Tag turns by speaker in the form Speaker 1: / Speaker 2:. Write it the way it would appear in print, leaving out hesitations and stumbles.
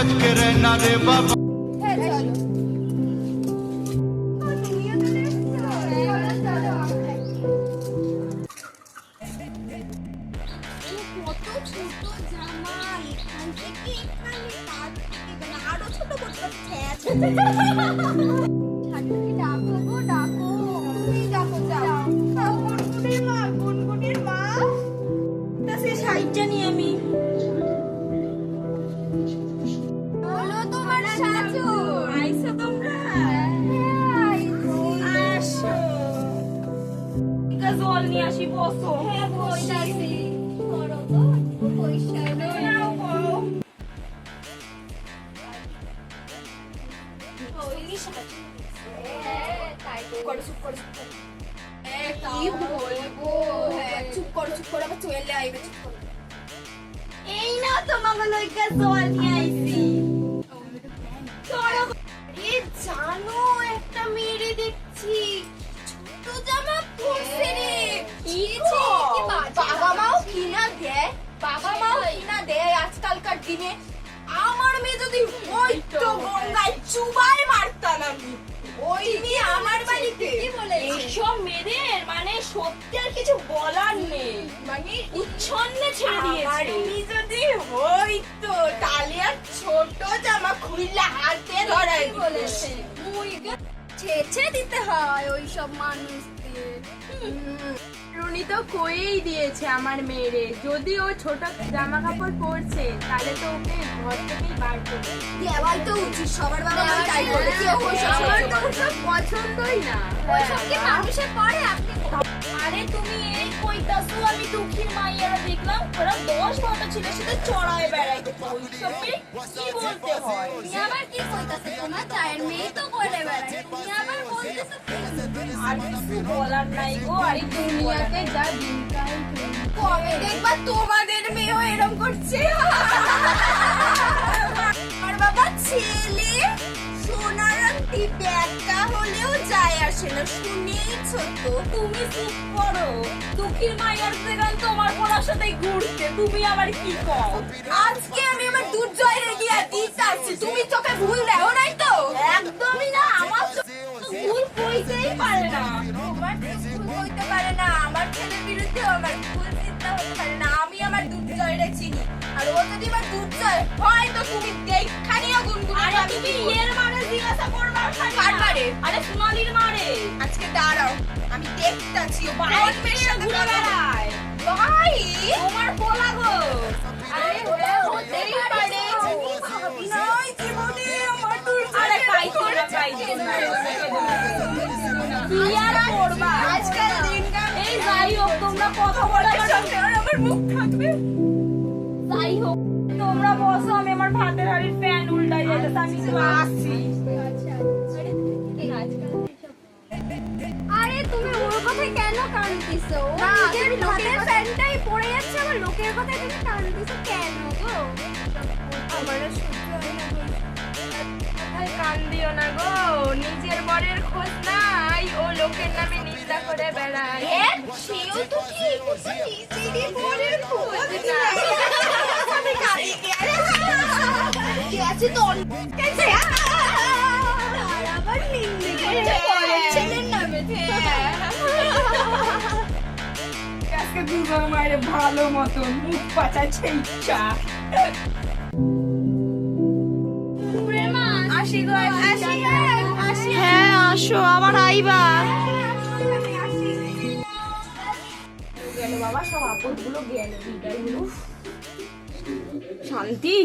Speaker 1: बच के रहना रे बाबा।
Speaker 2: জল নিয়ে আসি, বসো। হ্যাঁ বসি। এই না তোমাকে লইকা জল নিয়ে আইছি। জানো একটা মেরে দেখছি ছোট জামা পরছে রে। বাবা মাও কিনা দেয় আজকালকার দিনে। আমার মেয়ে যদি হইতো গঙ্গায় চুবাই মারতাম আমি। ওই মেয়ে আমার বাড়িতে এইসব মেয়েদের মানে সত্যি আর কিছু বলার নেই, মানে উচ্ছন্নে ছেড়ে দিয়েছে। আমি যদি হইতো তাহলে আর ছোট জামা খুইলা হাতে ধরাই বলেছে। ছেড়ে দিতে হয় ওই সব মানুষদের।
Speaker 3: রুনি তো কয়েই দিয়েছে আমার মেয়েরে, যদি ও ছোট জামা কাপড় পরছে তাহলে তো ওকে ঘর থেকেই বার করবে।
Speaker 2: দেওয়াই তো উচিত, সবার বাবা মা তাই বলে।
Speaker 3: আমার তো ওসব পছন্দই না।
Speaker 2: ওইসব কি মানুষের পরে আপনি? আরে তুমি এই কইতাছো, আমি দুঃখীর মাইয়ারা দেখলাম ওরা 10-12টা ছেলের সাথে চড়ায় বেড়াইতে। ওইসবে কি বলতে হয়? তুমি আবার কি কইতাছো? তোমার চায়ের মেয়ে তো করে বেড়ায়, তুমি আবার বলতেছো আর কিছু বলার নাই গো। আর
Speaker 3: দুনিয়াতে যা দিনকাল
Speaker 2: কবে দেখবা তোমাদের মেয়েও এরকম করছে। আর বাবা ছেলে সোনার আংটি ব্যাগটা হলেও যায় আসে না, শুনেইছো তো। তুমি চুপ করো, দুঃখীর মাইয়ার সেখান তোমার পড়ার সাথে ঘুরতে, তুমি আবার কি কও? আজকে আমি আমার দুর্জয় গিয়া দিতাছি, তুমি চোখে ভুল দেখো নাই তো? একদমই না, আমার ভুল কইতেই পারে না। তোমার ভুল কইতে পারে না, আমার ছেলের বিরুদ্ধে আমার ভুল চিন্তা হতে পারে না। আমি আমার দুর্জয়রে চিনি, আর ও যদি আমার দুর্জয় হয় তো তুমি দেখানিও গুনগুন। আরে তুমি এর মানে জিজ্ঞাসা করবার কার মারে? আরে সোনালির মারে। আজকে দাঁড়াও, আমি দেখতাছি ও বাইক মেরে ঘুরে বেড়ায়। ভাই তোমার বলা গো। আরে হতেই পারে, ভাবি নাই জীবনে আমার দুর্জয়। আরে পাইতো না কি আর করবা আজকাল দিনকাল। এই যাই হোক, তোমরা কথা বলার সঙ্গে আমার মুখ থাকবে। যাই হোক তোমরা বসো, আমি আমার ভাতের হাড়ির ফ্যান উল্টাই যাইতেছে, আমি তো আসছি।
Speaker 4: আরে তুমি ওর কথায় কেন কাঁদতেছো? নিজের লোকের ফ্যানটাই পড়ে যাচ্ছে, আবার লোকের কথায় তুমি কাঁদতেছো কেন গো?
Speaker 3: আমার সহ্য হয় না গো। কোথায় কান্দিও না গো, নিজের বরের খোঁজ নাই, ও লোকের নামে নিন্দা করে বেড়ায়।
Speaker 2: সেও তো ঠিক, নিজেরই বরের খোঁজ নাই। আমি কাঁদি কে আছে তো অনেক আর আবার নিন্দে করছে বরের ছেলের নামে।
Speaker 3: আজকে দুজন মায়ের ভালো মতন মুখ পাচাচ্ছে ইচ্ছা।
Speaker 2: আসি গো, আসি।
Speaker 4: হ্যাঁ আসো, আবার আইবা।
Speaker 3: গেল বাবা, সব আপদ গুলো গেল, শান্তি।